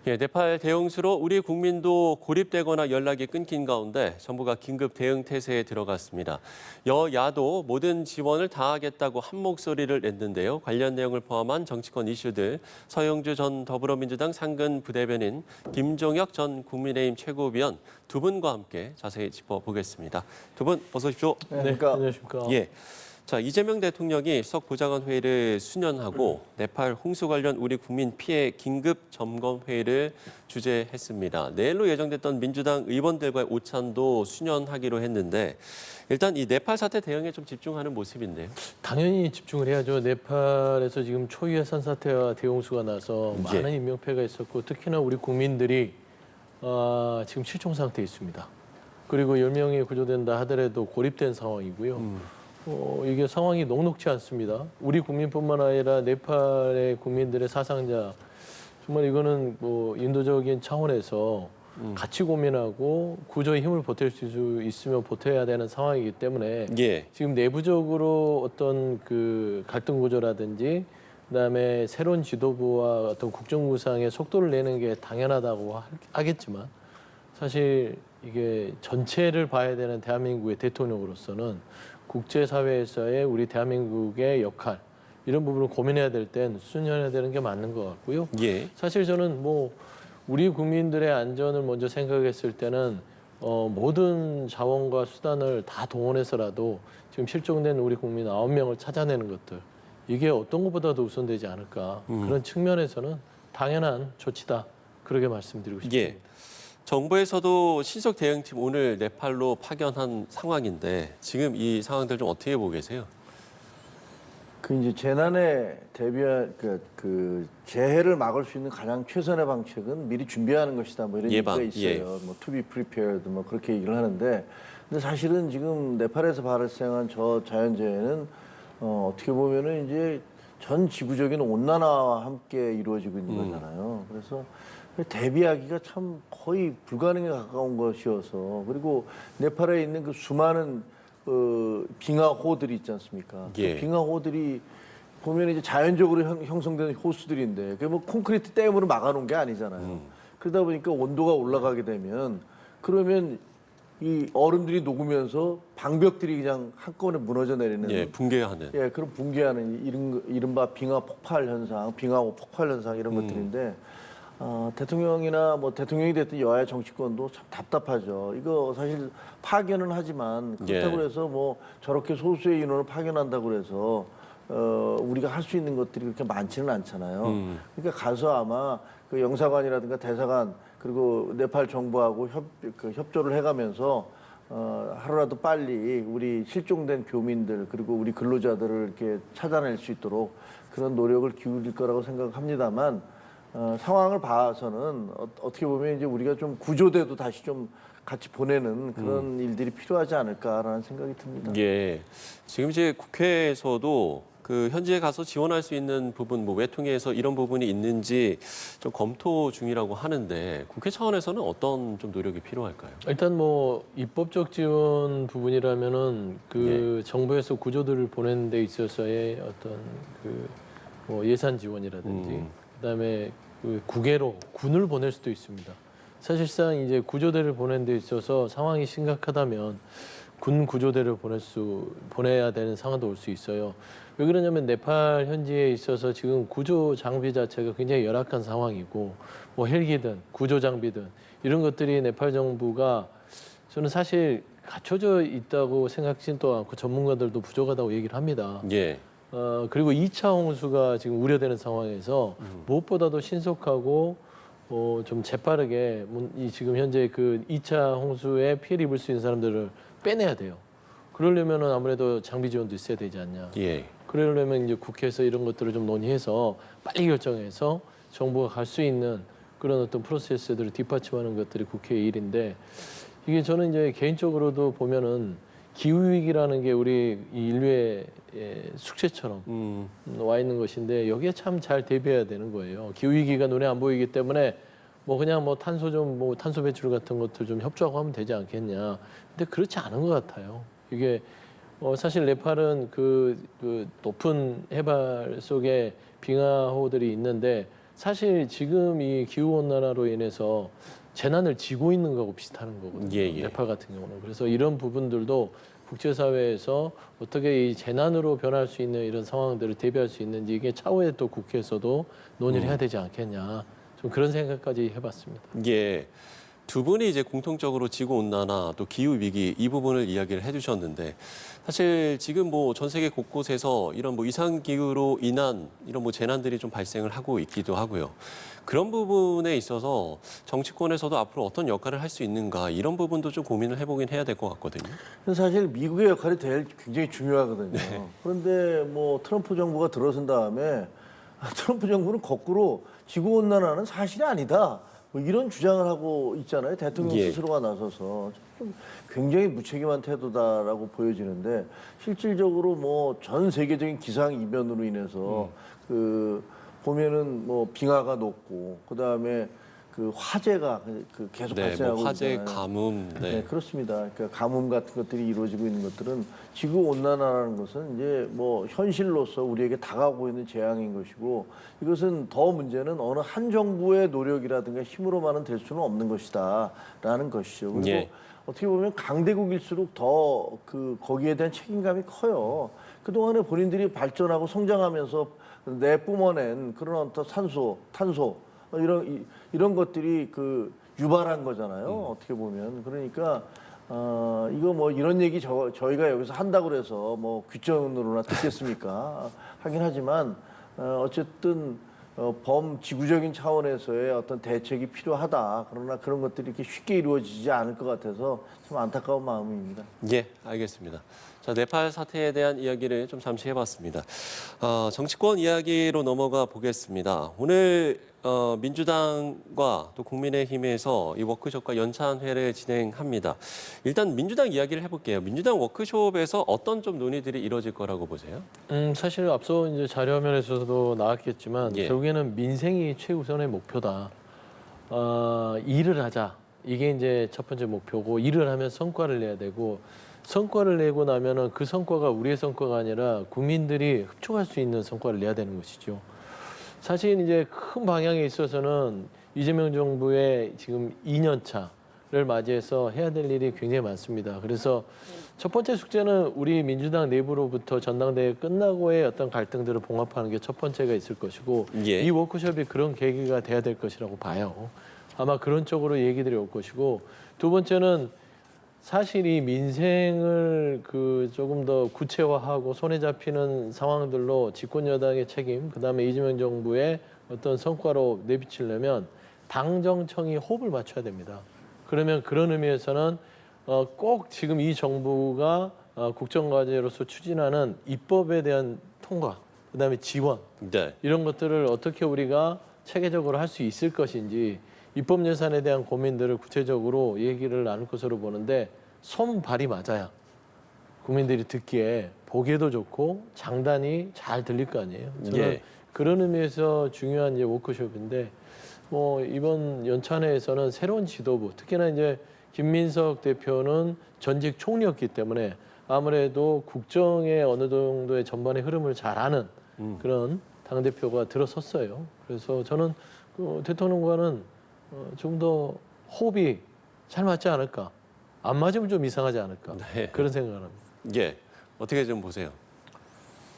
예, 네팔 대홍수로 우리 국민도 고립되거나 연락이 끊긴 가운데 정부가 긴급 대응 태세에 들어갔습니다. 여야도 모든 지원을 다하겠다고 한 목소리를 냈는데요. 관련 내용을 포함한 정치권 이슈들 서영주 전 더불어민주당 상근 부대변인, 김종혁 전 국민의힘 최고위원 두 분과 함께 자세히 짚어보겠습니다. 두 분 어서 오십시오. 네, 안녕하십니까. 예. 자, 이재명 대통령이 수석 보좌관 회의를 수년하고 네팔 홍수 관련 우리 국민 피해 긴급 점검 회의를 주재했습니다. 내일로 예정됐던 민주당 의원들과의 오찬도 수년하기로 했는데 일단 이 네팔 사태 대응에 좀 집중하는 모습인데요. 당연히 집중을 해야죠. 네팔에서 지금 초유의 산사태와 대홍수가 나서 많은 인명피해가 있었고 특히나 우리 국민들이 지금 실종 상태에 있습니다. 그리고 10명이 구조된다 하더라도 고립된 상황이고요. 이게 상황이 녹록지 않습니다. 우리 국민뿐만 아니라 네팔의 국민들의 사상자, 정말 이거는 뭐 인도적인 차원에서 같이 고민하고 구조의 힘을 보탤 수 있으면 보태야 되는 상황이기 때문에 지금 내부적으로 어떤 그 갈등 구조라든지 그다음에 새로운 지도부와 어떤 국정구상에 속도를 내는 게 당연하다고 하겠지만 사실 이게 전체를 봐야 되는 대한민국의 대통령으로서는 국제사회에서의 우리 대한민국의 역할 이런 부분을 고민해야 될 땐 수년해야 되는 게 맞는 것 같고요. 사실 저는 뭐 우리 국민들의 안전을 먼저 생각했을 때는 모든 자원과 수단을 다 동원해서라도 지금 실종된 우리 국민 9명을 찾아내는 것들 이게 어떤 것보다도 우선되지 않을까 그런 측면에서는 당연한 조치다 그렇게 말씀드리고 싶습니다. 정부에서도 신속 대응팀 오늘 네팔로 파견한 상황인데 지금 이 상황들 좀 어떻게 보고 계세요? 그 이제 재난에 대비한 그 재해를 막을 수 있는 가장 최선의 방책은 미리 준비하는 것이다. 뭐 이런 얘기가 있어요. 뭐 to be prepared 뭐 그렇게 얘기를 하는데 근데 사실은 지금 네팔에서 발생한 저 자연재해는 어떻게 보면은 이제 전 지구적인 온난화와 함께 이루어지고 있는 거잖아요. 그래서 대비하기가 참 거의 불가능에 가까운 것이어서 그리고 네팔에 있는 그 수많은 빙하호들이 있지 않습니까? 그 빙하호들이 보면 이제 자연적으로 형성되는 호수들인데 그게 뭐 콘크리트 댐으로 막아놓은 게 아니잖아요. 그러다 보니까 온도가 올라가게 되면 그러면 이 얼음들이 녹으면서 방벽들이 그냥 한꺼번에 무너져 내리는 붕괴하는 그런 붕괴하는 이른바 빙하 폭발 현상, 빙하호 폭발 현상 이런 것들인데 대통령이나 뭐 대통령이 됐든 여야 정치권도 참 답답하죠. 이거 사실 파견은 하지만 그렇다고 해서 뭐 저렇게 소수의 인원을 파견한다고 해서 우리가 할 수 있는 것들이 그렇게 많지는 않잖아요. 그러니까 가서 아마 그 영사관이라든가 대사관 그리고 네팔 정부하고 협조를 해가면서 하루라도 빨리 우리 실종된 교민들 그리고 우리 근로자들을 이렇게 찾아낼 수 있도록 그런 노력을 기울일 거라고 생각합니다만 상황을 봐서는 어떻게 보면 이제 우리가 좀 구조대도 다시 좀 같이 보내는 그런 일들이 필요하지 않을까라는 생각이 듭니다. 지금 이제 국회에서도 그 현지에 가서 지원할 수 있는 부분, 뭐 외통위에서 이런 부분이 있는지 좀 검토 중이라고 하는데 국회 차원에서는 어떤 좀 노력이 필요할까요? 일단 뭐 입법적 지원 부분이라면은 그 정부에서 구조들을 보내는 데 있어서의 어떤 그 뭐 예산 지원이라든지 그다음에 그 국외로 군을 보낼 수도 있습니다. 사실상 이제 구조대를 보내는 데 있어서 상황이 심각하다면 군 구조대를 보내야 되는 상황도 올 수 있어요. 왜 그러냐면 네팔 현지에 있어서 지금 구조 장비 자체가 굉장히 열악한 상황이고 뭐 헬기든 구조 장비든 이런 것들이 네팔 정부가 저는 사실 갖춰져 있다고 생각지도 않고 전문가들도 부족하다고 얘기를 합니다. 그리고 2차 홍수가 지금 우려되는 상황에서 무엇보다도 신속하고 좀 재빠르게 지금 현재 그 2차 홍수에 피해를 입을 수 있는 사람들을 빼내야 돼요. 그러려면 아무래도 장비 지원도 있어야 되지 않냐. 그러려면 이제 국회에서 이런 것들을 좀 논의해서 빨리 결정해서 정부가 갈 수 있는 그런 어떤 프로세스들을 뒷받침하는 것들이 국회의 일인데 이게 저는 이제 개인적으로도 보면은 기후위기라는 게 우리 인류의 숙제처럼 와 있는 것인데 여기에 참 잘 대비해야 되는 거예요. 기후위기가 눈에 안 보이기 때문에 뭐 그냥 뭐 탄소 배출 같은 것들 좀 협조하고 하면 되지 않겠냐. 근데 그렇지 않은 것 같아요. 이게 사실 네팔은 그 높은 해발 속에 빙하호들이 있는데 사실 지금 이 기후 온난화로 인해서 재난을 지고 있는 거하고 비슷한 거거든요. 네팔 같은 경우는. 그래서 이런 부분들도 국제사회에서 어떻게 이 재난으로 변할 수 있는 이런 상황들을 대비할 수 있는지 이게 차후에 또 국회에서도 논의를 해야 되지 않겠냐. 좀 그런 생각까지 해봤습니다. 예. 두 분이 이제 공통적으로 지구 온난화 또 기후 위기 이 부분을 이야기를 해주셨는데 사실 지금 뭐 전 세계 곳곳에서 이런 뭐 이상 기후로 인한 이런 뭐 재난들이 좀 발생을 하고 있기도 하고요. 그런 부분에 있어서 정치권에서도 앞으로 어떤 역할을 할 수 있는가 이런 부분도 좀 고민을 해보긴 해야 될 것 같거든요. 사실 미국의 역할이 굉장히 중요하거든요. 네. 그런데 뭐 트럼프 정부가 들어선 다음에 트럼프 정부는 거꾸로 지구 온난화는 사실이 아니다. 뭐 이런 주장을 하고 있잖아요. 대통령 스스로가 나서서 좀 굉장히 무책임한 태도다라고 보여지는데 실질적으로 뭐 전 세계적인 기상 이변으로 인해서 그 보면은 뭐 빙하가 녹고 그 다음에 그 화재가 그 계속 발생하고 뭐 화재, 있잖아요. 가뭄, 네, 그렇습니다. 그러니까 가뭄 같은 것들이 이루어지고 있는 것들은 지구 온난화라는 것은 이제 뭐 현실로서 우리에게 다가오고 있는 재앙인 것이고 이것은 더 문제는 어느 한 정부의 노력이라든가 힘으로만은 될 수는 없는 것이다라는 것이죠. 그리고 어떻게 보면 강대국일수록 더 그 거기에 대한 책임감이 커요. 그동안에 본인들이 발전하고 성장하면서 내뿜어낸 그런 어떤 산소, 탄소 이런 것들이 그 유발한 거잖아요. 어떻게 보면 그러니까 이거 뭐 이런 얘기 저희가 여기서 한다고 그래서 뭐 귓전으로나 듣겠습니까? 하긴 하지만 어쨌든 범지구적인 차원에서의 어떤 대책이 필요하다. 그러나 그런 것들이 이렇게 쉽게 이루어지지 않을 것 같아서 참 안타까운 마음입니다. 예, 알겠습니다. 자, 네팔 사태에 대한 이야기를 좀 잠시 해봤습니다. 정치권 이야기로 넘어가 보겠습니다. 오늘 민주당과 또 국민의힘에서 이 워크숍과 연찬회를 진행합니다. 일단 민주당 이야기를 해볼게요. 민주당 워크숍에서 어떤 좀 논의들이 이루어질 거라고 보세요? 사실 앞서 이제 자료화면에서도 나왔겠지만 결국에는 민생이 최우선의 목표다. 일을 하자. 이게 이제 첫 번째 목표고 일을 하면 성과를 내야 되고 성과를 내고 나면은 그 성과가 우리의 성과가 아니라 국민들이 흡족할 수 있는 성과를 내야 되는 것이죠. 사실 이제 큰 방향에 있어서는 이재명 정부의 지금 2년 차를 맞이해서 해야 될 일이 굉장히 많습니다. 그래서 첫 번째 숙제는 우리 민주당 내부로부터 전당대회 끝나고의 어떤 갈등들을 봉합하는 게 첫 번째가 있을 것이고 이 워크숍이 그런 계기가 돼야 될 것이라고 봐요. 아마 그런 쪽으로 얘기들이 올 것이고 두 번째는 사실 이 민생을 그 조금 더 구체화하고 손에 잡히는 상황들로 집권 여당의 책임, 그다음에 이재명 정부의 어떤 성과로 내비치려면 당정청이 호흡을 맞춰야 됩니다. 그러면 그런 의미에서는 꼭 지금 이 정부가 국정과제로서 추진하는 입법에 대한 통과, 그다음에 지원 이런 것들을 어떻게 우리가 체계적으로 할 수 있을 것인지 입법 예산에 대한 고민들을 구체적으로 얘기를 나눌 것으로 보는데 손발이 맞아야 국민들이 듣기에 보기에도 좋고 장단이 잘 들릴 거 아니에요. 저는 그런 의미에서 중요한 이제 워크숍인데 뭐 이번 연찬회에서는 새로운 지도부 특히나 이제 김민석 대표는 전직 총리였기 때문에 아무래도 국정의 어느 정도의 전반의 흐름을 잘 아는 그런 당대표가 들어섰어요. 그래서 저는 그 대통령과는 좀 더 호흡이 잘 맞지 않을까. 안 맞으면 좀 이상하지 않을까. 그런 생각을 합니다. 예, 어떻게 좀 보세요?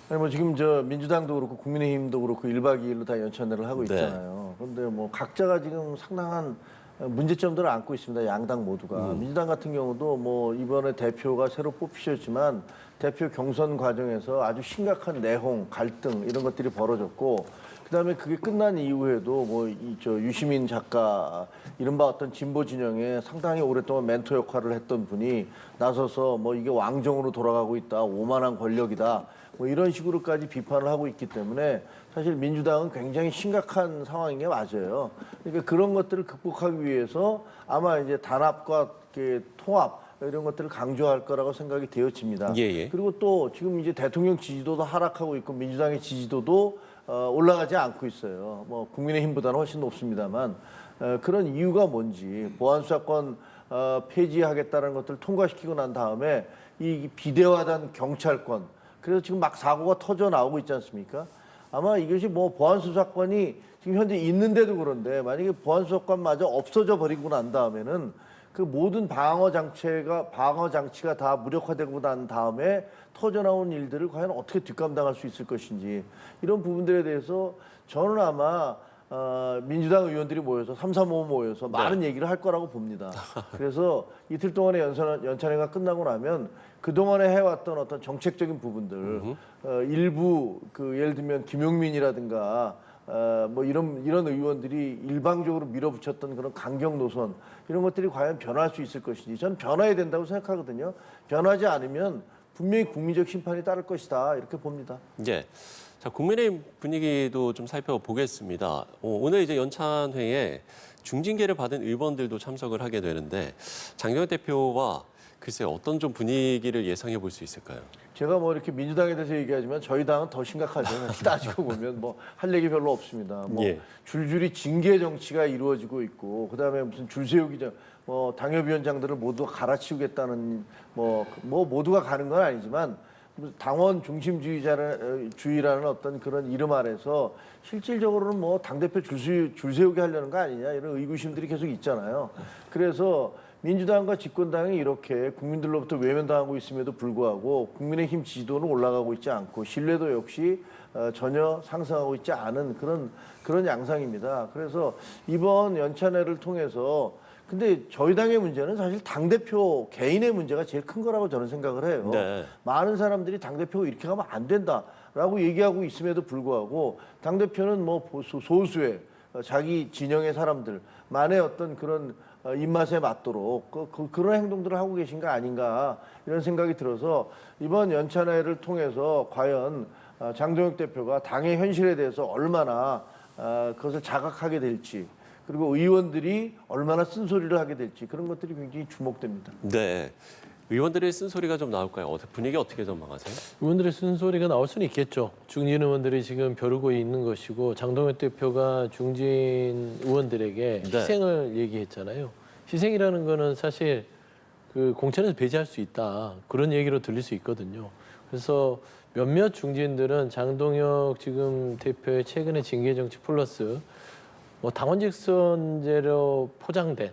아니 뭐 지금 저 민주당도 그렇고 국민의힘도 그렇고 1박 2일로 다 연찬회를 하고 있잖아요. 그런데 뭐 각자가 지금 상당한 문제점들을 안고 있습니다. 양당 모두가. 민주당 같은 경우도 뭐 이번에 대표가 새로 뽑히셨지만 대표 경선 과정에서 아주 심각한 내홍, 갈등 이런 것들이 벌어졌고 그다음에 그게 끝난 이후에도 뭐 저 유시민 작가 이른바 어떤 진보 진영에 상당히 오랫동안 멘토 역할을 했던 분이 나서서 뭐 이게 왕정으로 돌아가고 있다, 오만한 권력이다, 뭐 이런 식으로까지 비판을 하고 있기 때문에 사실 민주당은 굉장히 심각한 상황인 게 맞아요. 그러니까 그런 것들을 극복하기 위해서 아마 이제 단합과 통합 이런 것들을 강조할 거라고 생각이 되어집니다. 그리고 또 지금 이제 대통령 지지도도 하락하고 있고 민주당의 지지도도 올라가지 않고 있어요. 뭐 국민의힘보다는 훨씬 높습니다만 그런 이유가 뭔지 보안수사권 폐지하겠다는 것들을 통과시키고 난 다음에 이 비대화된 경찰권 그래서 지금 막 사고가 터져 나오고 있지 않습니까? 아마 이것이 뭐 보안수사권이 지금 현재 있는데도 그런데 만약에 보안수석관마저 없어져 버리고 난 다음에는 그 모든 방어 장치가 다 무력화되고 난 다음에 터져나온 일들을 과연 어떻게 뒷감당할 수 있을 것인지 이런 부분들에 대해서 저는 아마 민주당 의원들이 모여서 335 모여서 많은 얘기를 할 거라고 봅니다. 그래서 이틀 동안의 연찬회가 끝나고 나면 그동안에 해왔던 어떤 정책적인 부분들 일부 예를 들면 김용민이라든가 뭐 이런 의원들이 일방적으로 밀어붙였던 그런 강경 노선 이런 것들이 과연 변화할 수 있을 것인지 저는 변화해야 된다고 생각하거든요. 변하지 않으면 분명히 국민적 심판이 따를 것이다 이렇게 봅니다. 예. 자, 국민의힘 분위기도 좀 살펴보겠습니다. 오늘 이제 연찬회에 중징계를 받은 의원들도 참석을 하게 되는데 장경태 대표와 글쎄 어떤 좀 분위기를 예상해 볼 수 있을까요? 제가 뭐 이렇게 민주당에 대해서 얘기하지만 저희 당은 더 심각하죠. 따지고 보면 뭐 할 얘기 별로 없습니다. 뭐 예. 줄줄이 징계 정치가 이루어지고 있고 그다음에 무슨 줄 세우기 뭐 당협위원장들을 모두 갈아치우겠다는 뭐 모두가 가는 건 아니지만 당원 중심주의라는 어떤 그런 이름 아래서 실질적으로는 뭐 당대표 줄 세우게 하려는 거 아니냐 이런 의구심들이 계속 있잖아요. 그래서 민주당과 집권당이 이렇게 국민들로부터 외면당하고 있음에도 불구하고 국민의힘 지지도는 올라가고 있지 않고 신뢰도 역시 전혀 상승하고 있지 않은 그런 양상입니다. 그래서 이번 연찬회를 통해서 근데 저희 당의 문제는 사실 당대표 개인의 문제가 제일 큰 거라고 저는 생각을 해요. 네. 많은 사람들이 당대표가 이렇게 가면 안 된다라고 얘기하고 있음에도 불구하고 당대표는 뭐 소수의 자기 진영의 사람들만의 어떤 그런 입맛에 맞도록 그런 행동들을 하고 계신 거 아닌가 이런 생각이 들어서 이번 연찬회를 통해서 과연 장동혁 대표가 당의 현실에 대해서 얼마나 그것을 자각하게 될지 그리고 의원들이 얼마나 쓴소리를 하게 될지 그런 것들이 굉장히 주목됩니다. 네. 의원들의 쓴소리가 좀 나올까요? 분위기 어떻게 전망하세요? 의원들의 쓴소리가 나올 수는 있겠죠. 중진 의원들이 지금 벼르고 있는 것이고 장동혁 대표가 중진 의원들에게 네. 희생을 얘기했잖아요. 희생이라는 거는 사실 그 공천에서 배제할 수 있다. 그런 얘기로 들릴 수 있거든요. 그래서 몇몇 중진들은 장동혁 지금 대표의 최근의 징계 정치 플러스 뭐 당원직선제로 포장된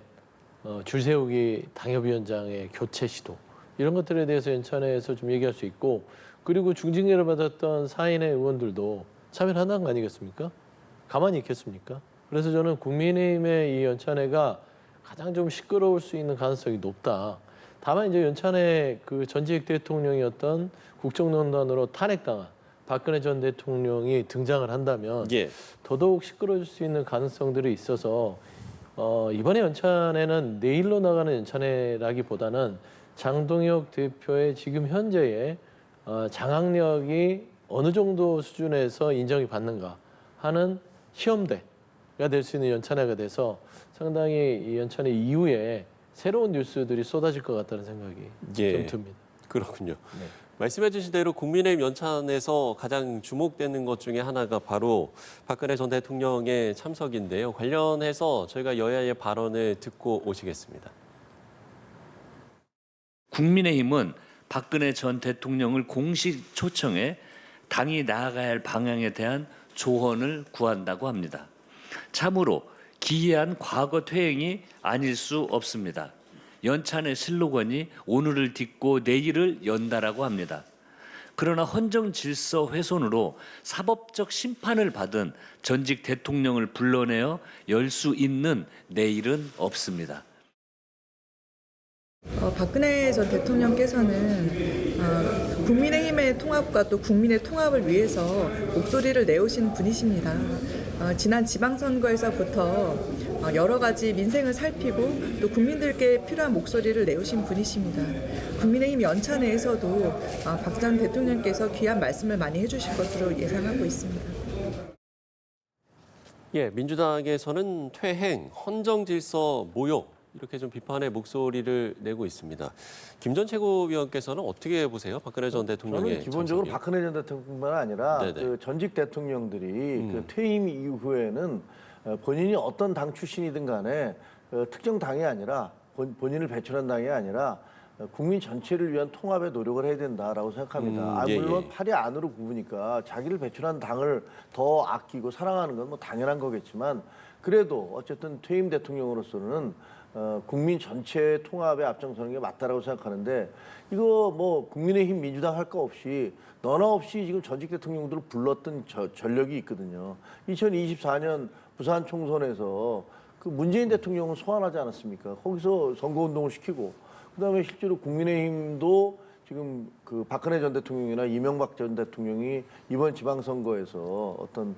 줄 세우기 당협위원장의 교체 시도 이런 것들에 대해서 연찬회에서 좀 얘기할 수 있고 그리고 중징계를 받았던 사인의 의원들도 참여를 한다는 거 아니겠습니까? 가만히 있겠습니까? 그래서 저는 국민의힘의 이 연찬회가 가장 좀 시끄러울 수 있는 가능성이 높다. 다만 이제 연찬회 그 전직 대통령이었던 국정농단으로 탄핵당한 박근혜 전 대통령이 등장을 한다면 예. 더더욱 시끄러질 수 있는 가능성들이 있어서 이번에 연찬회는 내일로 나가는 연찬회라기보다는 장동혁 대표의 지금 현재의 장악력이 어느 정도 수준에서 인정이 받는가 하는 시험대가 될 수 있는 연찬회가 돼서 상당히 이 연찬회 이후에 새로운 뉴스들이 쏟아질 것 같다는 생각이 좀 듭니다. 그렇군요. 네. 말씀해 주신 대로 국민의힘 연찬에서 가장 주목되는 것 중에 하나가 바로 박근혜 전 대통령의 참석인데요. 관련해서 저희가 여야의 발언을 듣고 오시겠습니다. 국민의힘은 박근혜 전 대통령을 공식 초청해 당이 나아가야 할 방향에 대한 조언을 구한다고 합니다. 참으로 기이한 과거 퇴행이 아닐 수 없습니다. 연찬의 슬로건이 오늘을 딛고 내일을 연다라고 합니다. 그러나 헌정 질서 훼손으로 사법적 심판을 받은 전직 대통령을 불러내어 열 수 있는 내일은 없습니다. 박근혜 전 대통령께서는 국민의힘의 통합과 또 국민의 통합을 위해서 목소리를 내오신 분이십니다. 지난 지방선거에서부터 여러 가지 민생을 살피고 또 국민들께 필요한 목소리를 내오신 분이십니다. 국민의힘 연찬회에서도 박 전 대통령께서 귀한 말씀을 많이 해주실 것으로 예상하고 있습니다. 예, 민주당에서는 퇴행, 헌정질서 모욕 이렇게 좀 비판의 목소리를 내고 있습니다. 김 전 최고위원께서는 어떻게 보세요? 박근혜 전 대통령의 저는 기본적으로 참석이요? 박근혜 전 대통령뿐만 아니라 네네. 그 전직 대통령들이 그 퇴임 이후에는 본인이 어떤 당 출신이든 간에 특정 당이 아니라 본인을 배출한 당이 아니라 국민 전체를 위한 통합에 노력을 해야 된다라고 생각합니다. 예, 물론 예. 팔이 안으로 굽으니까 자기를 배출한 당을 더 아끼고 사랑하는 건 뭐 당연한 거겠지만 그래도 어쨌든 퇴임 대통령으로서는 국민 전체의 통합에 앞장서는 게 맞다라고 생각하는데 이거 뭐 국민의힘 민주당 할 거 없이 너나 없이 지금 전직 대통령들을 불렀던 전력이 있거든요. 2024년 부산 총선에서 그 문재인 대통령을 소환하지 않았습니까? 거기서 선거운동을 시키고 그다음에 실제로 국민의힘도 지금 그 박근혜 전 대통령이나 이명박 전 대통령이 이번 지방선거에서 어떤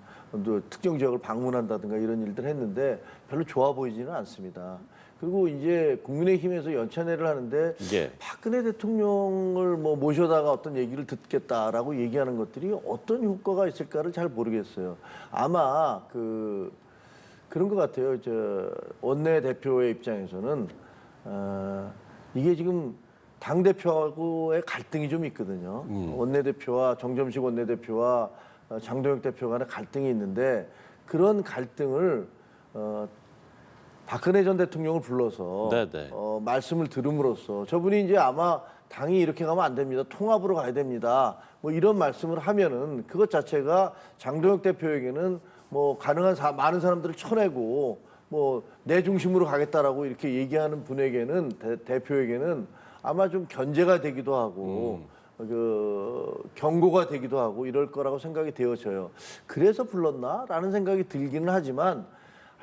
특정 지역을 방문한다든가 이런 일들 했는데 별로 좋아 보이지는 않습니다. 그리고 이제 국민의힘에서 연찬회를 하는데 예. 박근혜 대통령을 뭐 모셔다가 어떤 얘기를 듣겠다라고 얘기하는 것들이 어떤 효과가 있을까를 잘 모르겠어요. 아마 그런 것 같아요. 원내 대표의 입장에서는 이게 지금 당 대표하고의 갈등이 좀 있거든요. 원내 대표와 정점식 원내 대표와 장도영 대표 간의 갈등이 있는데 그런 갈등을 박근혜 전 대통령을 불러서 네네. 말씀을 들음으로써 저분이 이제 아마 당이 이렇게 가면 안 됩니다. 통합으로 가야 됩니다. 뭐 이런 말씀을 하면은 그것 자체가 장도영 대표에게는 뭐 가능한 많은 사람들을 쳐내고 뭐 내 중심으로 가겠다라고 이렇게 얘기하는 분에게는 대표에게는 아마 좀 견제가 되기도 하고 경고가 되기도 하고 이럴 거라고 생각이 되어져요. 그래서 불렀나라는 생각이 들기는 하지만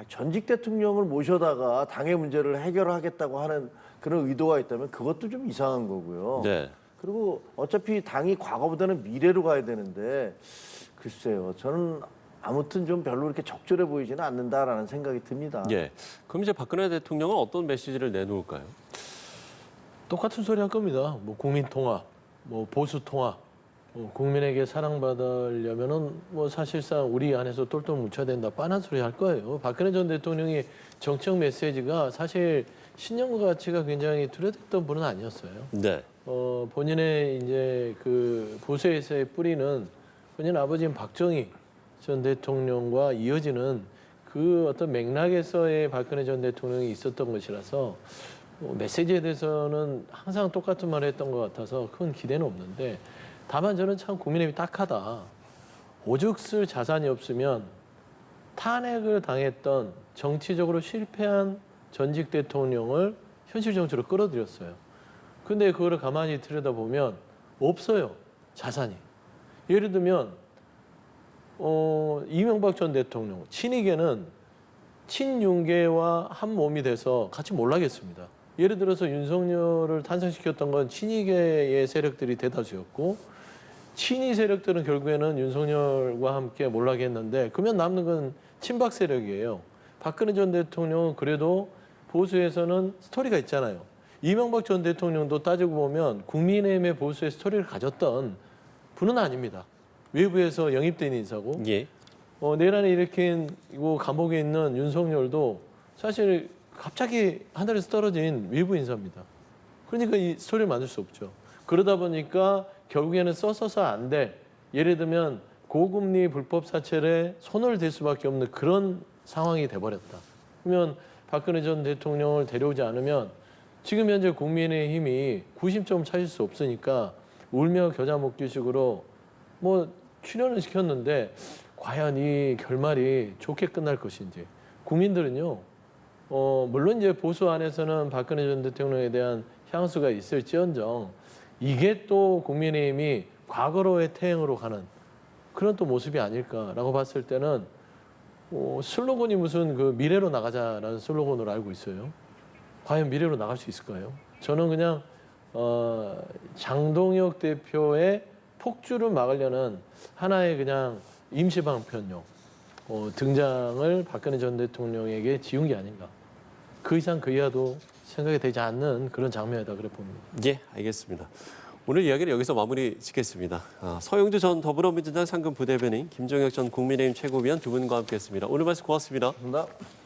전직 대통령을 모셔다가 당의 문제를 해결하겠다고 하는 그런 의도가 있다면 그것도 좀 이상한 거고요. 네. 그리고 어차피 당이 과거보다는 미래로 가야 되는데 글쎄요. 저는 아무튼 좀 별로 이렇게 적절해 보이지는 않는다라는 생각이 듭니다. 예. 그럼 이제 박근혜 대통령은 어떤 메시지를 내놓을까요? 똑같은 소리 할 겁니다. 뭐 국민 통합, 뭐 보수 통합, 국민에게 사랑받으려면은 뭐 사실상 우리 안에서 똘똘 뭉쳐야 된다. 빤한 소리 할 거예요. 박근혜 전 대통령이 정책 메시지가 사실 신념과 가치가 굉장히 뚜렷했던 분은 아니었어요. 네. 본인의 이제 그 보수에서의 뿌리는 본인 아버지인 박정희 전 대통령과 이어지는 그 어떤 맥락에서의 박근혜 전 대통령이 있었던 것이라서 메시지에 대해서는 항상 똑같은 말을 했던 것 같아서 큰 기대는 없는데 다만 저는 참 국민의힘이 딱하다. 오죽 쓸 자산이 없으면 탄핵을 당했던 정치적으로 실패한 전직 대통령을 현실 정치로 끌어들였어요. 근데 그거를 가만히 들여다보면 없어요. 자산이. 예를 들면 이명박 전 대통령 친이계는 친윤계와 한 몸이 돼서 같이 몰락했습니다. 예를 들어서 윤석열을 탄생시켰던 건 친이계의 세력들이 대다수였고 친이 세력들은 결국에는 윤석열과 함께 몰락했는데 그러면 남는 건 친박 세력이에요. 박근혜 전 대통령은 그래도 보수에서는 스토리가 있잖아요. 이명박 전 대통령도 따지고 보면 국민의힘의 보수의 스토리를 가졌던 분은 아닙니다. 외부에서 영입된 인사고 예. 내란을 일으키고 감옥에 있는 윤석열도 사실 갑자기 하늘에서 떨어진 외부 인사입니다. 그러니까 이 스토리를 만들 수 없죠. 그러다 보니까 결국에는 써서서 안 돼. 예를 들면 고금리 불법 사채에 손을 댈 수밖에 없는 그런 상황이 돼버렸다. 그러면 박근혜 전 대통령을 데려오지 않으면 지금 현재 국민의힘이 구심점 찾을 수 없으니까 울며 겨자 먹기식으로 뭐 출연을 시켰는데 과연 이 결말이 좋게 끝날 것인지 국민들은요. 물론 이제 보수 안에서는 박근혜 전 대통령에 대한 향수가 있을지언정 이게 또 국민의힘이 과거로의 태행으로 가는 그런 또 모습이 아닐까라고 봤을 때는 슬로건이 무슨 그 미래로 나가자라는 슬로건으로 알고 있어요. 과연 미래로 나갈 수 있을까요? 저는 그냥 장동혁 대표의 폭주를 막으려는 하나의 그냥 임시방편용 등장을 박근혜 전 대통령에게 지은 게 아닌가. 그 이상 그 이하도 생각이 되지 않는 그런 장면이다 그래 봅니다. 예, 알겠습니다. 오늘 이야기를 여기서 마무리 짓겠습니다. 서영주 전 더불어민주당 상근 부대변인, 김종혁 전 국민의힘 최고위원 두 분과 함께했습니다. 오늘 말씀 고맙습니다. 감사합니다.